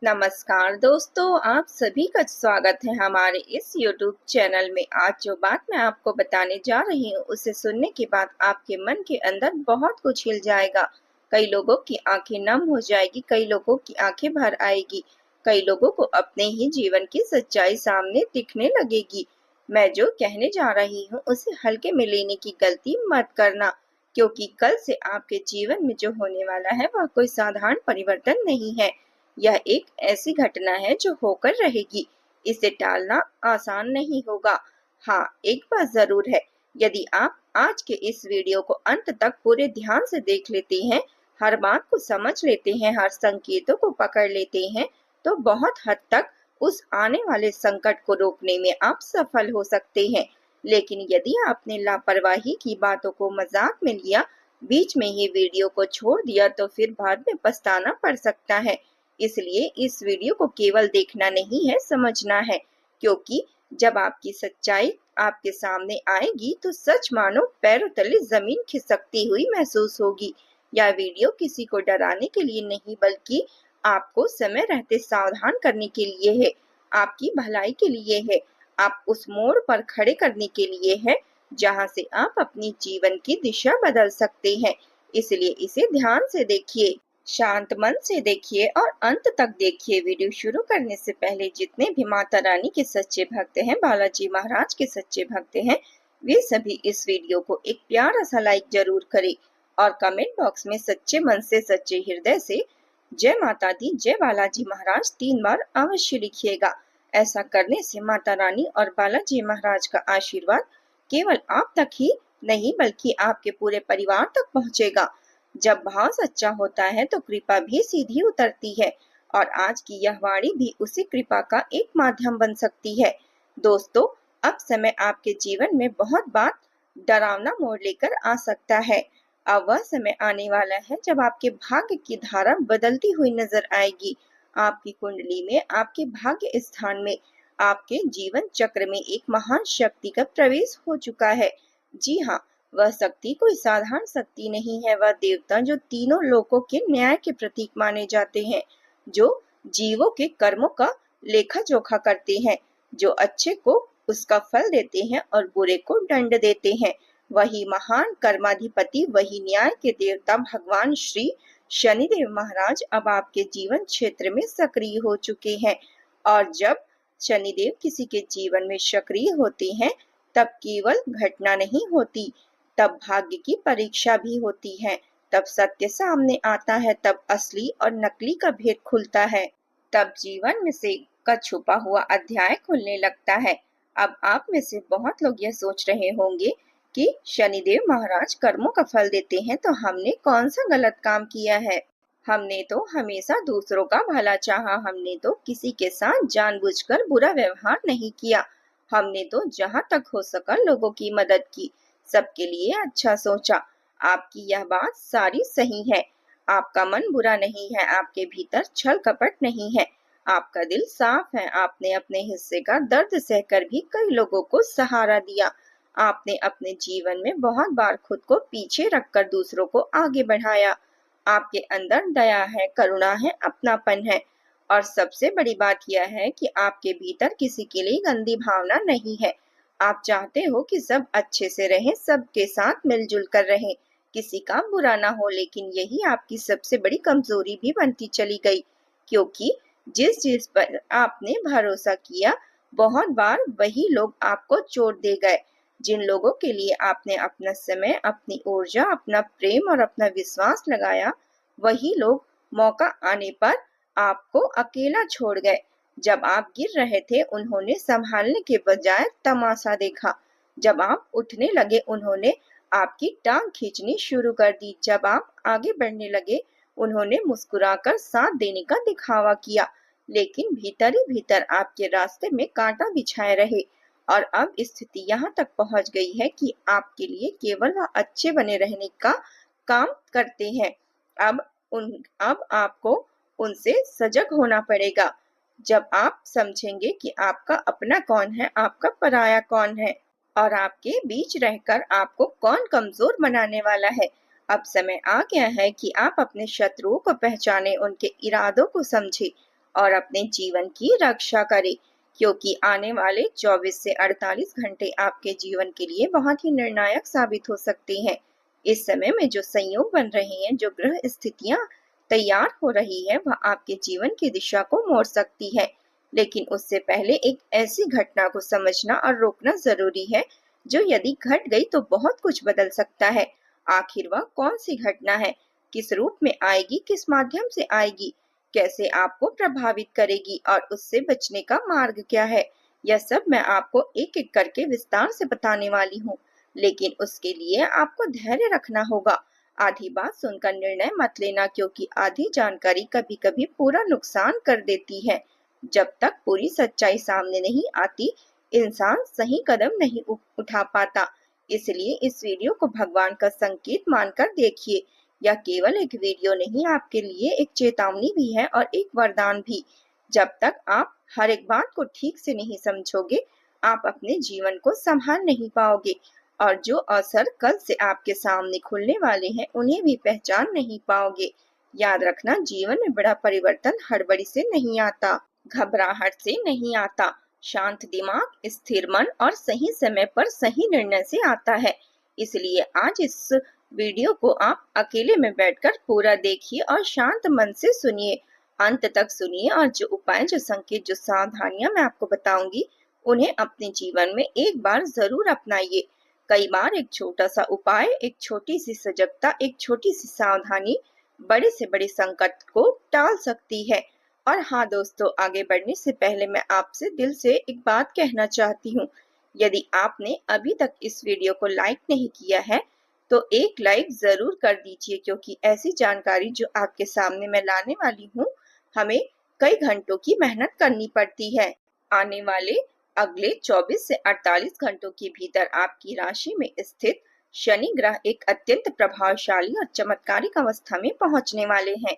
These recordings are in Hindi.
नमस्कार दोस्तों, आप सभी का स्वागत है हमारे इस YouTube चैनल में। आज जो बात मैं आपको बताने जा रही हूँ उसे सुनने के बाद आपके मन के अंदर बहुत कुछ हिल जाएगा। कई लोगों की आंखें नम हो जाएगी, कई लोगों की आंखें भर आएगी, कई लोगों को अपने ही जीवन की सच्चाई सामने दिखने लगेगी। मैं जो कहने जा रही हूँ उसे हल्के में लेने की गलती मत करना, क्योंकि कल से आपके जीवन में जो होने वाला है वह कोई साधारण परिवर्तन नहीं है। यह एक ऐसी घटना है जो होकर रहेगी। इसे टालना आसान नहीं होगा। हाँ, एक बात जरूर है, यदि आप आज के इस वीडियो को अंत तक पूरे ध्यान से देख लेते हैं, हर बात को समझ लेते हैं, हर संकेतों को पकड़ लेते हैं, तो बहुत हद तक उस आने वाले संकट को रोकने में आप सफल हो सकते हैं। लेकिन यदि आपने लापरवाही की बातों को मजाक में लिया, बीच में ही वीडियो को छोड़ दिया, तो फिर बाद में पछताना पड़ सकता है। इसलिए इस वीडियो को केवल देखना नहीं है, समझना है, क्योंकि जब आपकी सच्चाई आपके सामने आएगी तो सच मानो पैरों तले जमीन खिसकती हुई महसूस होगी। यह वीडियो किसी को डराने के लिए नहीं, बल्कि आपको समय रहते सावधान करने के लिए है, आपकी भलाई के लिए है, आप उस मोड़ पर खड़े करने के लिए है जहां से आप अपनी जीवन की दिशा बदल सकते हैं। इसलिए इसे ध्यान से देखिए, शांत मन से देखिए और अंत तक देखिए। वीडियो शुरू करने से पहले जितने भी माता रानी के सच्चे भक्त हैं, बालाजी महाराज के सच्चे भक्त हैं, वे सभी इस वीडियो को एक प्यारा सा लाइक जरूर करें और कमेंट बॉक्स में सच्चे मन से, सच्चे हृदय से जय माता दी, जय बालाजी महाराज 3 बार अवश्य लिखिएगा। ऐसा करने से माता रानी और बालाजी महाराज का आशीर्वाद केवल आप तक ही नहीं, बल्कि आपके पूरे परिवार तक पहुंचेगा। जब भाव सच्चा होता है तो कृपा भी सीधी उतरती है, और आज की यह वाणी भी उसी कृपा का एक माध्यम बन सकती है। दोस्तों, अब समय आपके जीवन में बहुत बार डरावना मोड़ लेकर आ सकता है। अब वह समय आने वाला है जब आपके भाग्य की धारा बदलती हुई नजर आएगी। आपकी कुंडली में, आपके भाग्य स्थान में, आपके जीवन चक्र में एक महान शक्ति का प्रवेश हो चुका है। जी हाँ, वह शक्ति कोई साधारण शक्ति नहीं है, वह देवता जो तीनों लोकों के न्याय के प्रतीक माने जाते हैं, जो जीवों के कर्मों का लेखा जोखा करते हैं, जो अच्छे को उसका फल देते हैं और बुरे को दंड देते हैं। वही महान कर्माधिपति, वही न्याय के देवता भगवान श्री शनिदेव महाराज अब आपके जीवन क्षेत्र में सक्रिय हो चुके हैं। और जब शनिदेव किसी के जीवन में सक्रिय होते हैं, तब केवल घटना नहीं होती, तब भाग्य की परीक्षा भी होती है, तब सत्य सामने आता है, तब असली और नकली का भेद खुलता है, तब जीवन में से का छुपा हुआ अध्याय खुलने लगता है। अब आप में से बहुत लोग यह सोच रहे होंगे कि शनिदेव महाराज कर्मों का फल देते हैं, तो हमने कौन सा गलत काम किया है? हमने तो हमेशा दूसरों का भला चाहा, हमने तो किसी के साथ जानबूझकर बुरा व्यवहार नहीं किया, हमने तो जहाँ तक हो सका लोगों की मदद की, सबके लिए अच्छा सोचा। आपकी यह बात सारी सही है। आपका मन बुरा नहीं है, आपके भीतर छल कपट नहीं है, आपका दिल साफ है। आपने अपने हिस्से का दर्द सहकर भी कई लोगों को सहारा दिया। आपने अपने जीवन में बहुत बार खुद को पीछे रखकर दूसरों को आगे बढ़ाया। आपके अंदर दया है, करुणा है, अपनापन है, और सबसे बड़ी बात यह है कि आपके भीतर किसी के लिए गंदी भावना नहीं है। आप चाहते हो कि सब अच्छे से रहें, सबके साथ मिलजुल कर रहें, किसी का बुरा ना हो। लेकिन यही आपकी सबसे बड़ी कमजोरी भी बनती चली गई, क्योंकि जिस चीज पर आपने भरोसा किया, बहुत बार वही लोग आपको चोट दे गए। जिन लोगों के लिए आपने अपना समय, अपनी ऊर्जा, अपना प्रेम और अपना विश्वास लगाया, वही लोग मौका आने पर आपको अकेला छोड़ गए। जब आप गिर रहे थे, उन्होंने संभालने के बजाय तमाशा देखा। जब आप उठने लगे, उन्होंने आपकी टांग खींचनी शुरू कर दी। जब आप आगे बढ़ने लगे, उन्होंने मुस्कुराकर साथ देने का दिखावा किया। लेकिन भीतर ही भीतर आपके रास्ते में कांटा बिछाए रहे। और अब स्थिति यहाँ तक पहुंच गई है कि आपके लिए केवल वह अच्छे बने रहने का काम करते हैं। अब आपको उनसे सजग होना पड़ेगा। जब आप समझेंगे कि आपका अपना कौन है, आपका पराया कौन है, और आपके बीच रहकर आपको कौन कमजोर बनाने वाला है। अब समय आ गया है कि आप अपने शत्रुओं को पहचाने, उनके इरादों को समझे और अपने जीवन की रक्षा करें, क्योंकि आने वाले 24 से 48 घंटे आपके जीवन के लिए बहुत ही निर्णायक साबित हो सकते हैं। इस समय में जो संयोग बन रहे हैं, जो ग्रह स्थितियां तैयार हो रही है, वह आपके जीवन की दिशा को मोड़ सकती है। लेकिन उससे पहले एक ऐसी घटना को समझना और रोकना जरूरी है, जो यदि घट गई तो बहुत कुछ बदल सकता है। आखिर वह कौन सी घटना है, किस रूप में आएगी, किस माध्यम से आएगी, कैसे आपको प्रभावित करेगी और उससे बचने का मार्ग क्या है, यह सब मैं आपको एक एक करके विस्तार से बताने वाली हूँ। लेकिन उसके लिए आपको धैर्य रखना होगा। आधी बात सुनकर निर्णय मत लेना, क्योंकि आधी जानकारी कभी कभी पूरा नुकसान कर देती है। जब तक पूरी सच्चाई सामने नहीं आती, इंसान सही कदम नहीं उठा पाता। इसलिए इस वीडियो को भगवान का संकेत मानकर देखिए। यह केवल एक वीडियो नहीं, आपके लिए एक चेतावनी भी है और एक वरदान भी। जब तक आप हर एक बात को ठीक से नहीं समझोगे, आप अपने जीवन को संभाल नहीं पाओगे और जो अवसर कल से आपके सामने खुलने वाले हैं, उन्हें भी पहचान नहीं पाओगे। याद रखना, जीवन में बड़ा परिवर्तन हड़बड़ी से नहीं आता, घबराहट से नहीं आता। शांत दिमाग, स्थिर मन और सही समय पर सही निर्णय से आता है। इसलिए आज इस वीडियो को आप अकेले में बैठकर पूरा देखिए और शांत मन से सुनिए, अंत तक सुनिए और जो उपाय, जो संकेत, जो सावधानियां मैं आपको बताऊंगी, उन्हें अपने जीवन में एक बार जरूर अपनाइए। कई बार एक छोटा सा उपाय, एक छोटी सी सजगता, एक छोटी सी सावधानी बड़े से बड़े संकट को टाल सकती है। और हाँ दोस्तों, आगे बढ़ने से पहले मैं आपसे दिल से एक बात कहना चाहती हूँ। यदि आपने अभी तक इस वीडियो को लाइक नहीं किया है, तो एक लाइक जरूर कर दीजिए, क्योंकि ऐसी जानकारी जो आपके सामने मैं लाने वाली हूँ, हमें कई घंटों की मेहनत करनी पड़ती है। आने वाले अगले 24 से 48 घंटों के भीतर आपकी राशि में स्थित शनि ग्रह एक अत्यंत प्रभावशाली और चमत्कारिक अवस्था में पहुंचने वाले हैं।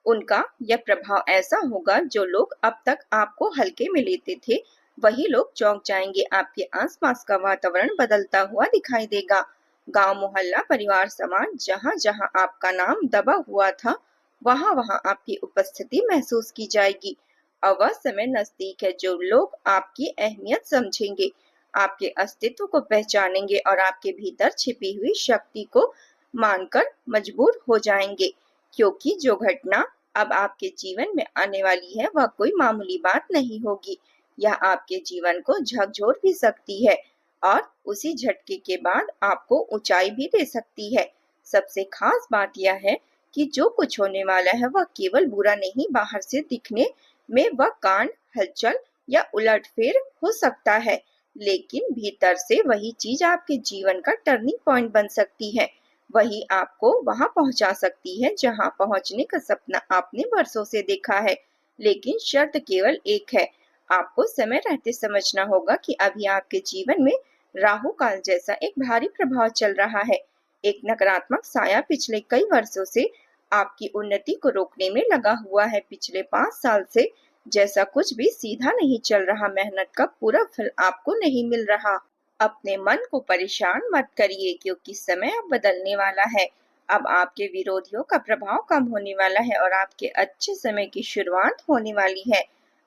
उनका यह प्रभाव ऐसा होगा, जो लोग अब तक आपको हल्के में लेते थे, वही लोग चौंक जाएंगे। आपके आसपास का वातावरण बदलता हुआ दिखाई देगा। गांव, मोहल्ला, परिवार, समाज, जहां जहां आपका नाम दबा हुआ था, वहां वहां आपकी उपस्थिति महसूस की जाएगी। और वह समय नजदीक है, जो लोग आपकी अहमियत समझेंगे, आपके अस्तित्व को पहचानेंगे और आपके भीतर छिपी हुई शक्ति को मानकर मजबूर हो जाएंगे। क्योंकि जो घटना अब आपके जीवन में आने वाली है, वह कोई मामूली बात नहीं होगी। यह आपके जीवन को झकझोर भी सकती है और उसी झटके के बाद आपको ऊंचाई भी दे सकती है। सबसे खास बात यह है कि जो कुछ होने वाला है, वह केवल बुरा नहीं, बाहर से दिखने में वह कांड, हलचल या उलटफेर हो सकता है, लेकिन भीतर से वही चीज आपके जीवन का टर्निंग पॉइंट बन सकती है। वही आपको वहां पहुंचा सकती है जहां पहुंचने का सपना आपने वर्षों से देखा है। लेकिन शर्त केवल एक है, आपको समय रहते समझना होगा कि अभी आपके जीवन में राहु काल जैसा एक भारी प्रभाव चल रहा है। एक नकारात्मक साया पिछले कई वर्षों से आपकी उन्नति को रोकने में लगा हुआ है। पिछले 5 साल से जैसा कुछ भी सीधा नहीं चल रहा, मेहनत का पूरा फल आपको नहीं मिल रहा। अपने मन को परेशान मत करिए, क्योंकि समय अब बदलने वाला है। अब आपके विरोधियों का प्रभाव कम होने वाला है और आपके अच्छे समय की शुरुआत होने वाली है।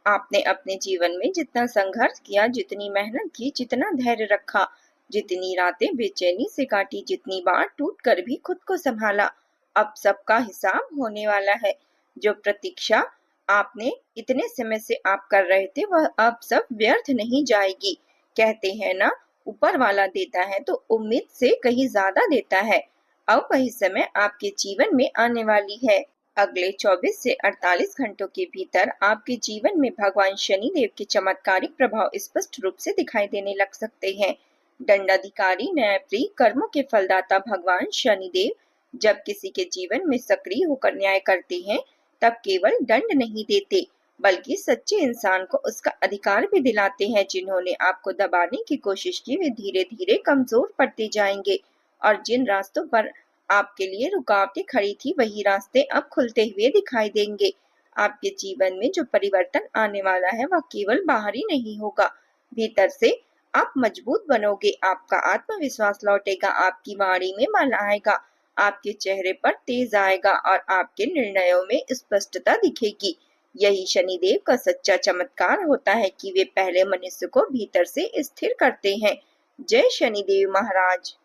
आपने अपने जीवन में जितना संघर्ष किया, जितनी मेहनत की, जितना धैर्य रखा, जितनी रातें बेचैनी से काटी, जितनी बार टूट कर भी खुद को संभाला, अब सबका हिसाब होने वाला है। जो प्रतीक्षा आपने इतने समय से आप कर रहे थे, वह अब सब व्यर्थ नहीं जाएगी। कहते हैं ना, ऊपर वाला देता है तो उम्मीद से कहीं ज्यादा देता है। अब वही समय आपके जीवन में आने वाली है। अगले 24 से 48 घंटों के भीतर आपके जीवन में भगवान शनि देव के चमत्कारिक प्रभाव स्पष्ट रूप से दिखाई देने लग सकते हैं। दंडाधिकारी, न्यायप्रिय, कर्मों के फलदाता भगवान शनि देव जब किसी के जीवन में सक्रिय होकर न्याय करते हैं, तब केवल दंड नहीं देते, बल्कि सच्चे इंसान को उसका अधिकार भी दिलाते हैं। जिन्होंने आपको दबाने की कोशिश की, वे धीरे धीरे कमजोर पड़ते जाएंगे और जिन रास्तों पर आपके लिए रुकावटें खड़ी थी, वही रास्ते अब खुलते हुए दिखाई देंगे। आपके जीवन में जो परिवर्तन आने वाला है, वह केवल बाहरी नहीं होगा, भीतर से आप मजबूत बनोगे। आपका आत्मविश्वास लौटेगा, आपकी वाणी में बल आएगा, आपके चेहरे पर तेज आएगा और आपके निर्णयों में स्पष्टता दिखेगी। यही शनिदेव का सच्चा चमत्कार होता है कि वे पहले मनुष्य को भीतर से स्थिर करते हैं। जय शनिदेव महाराज।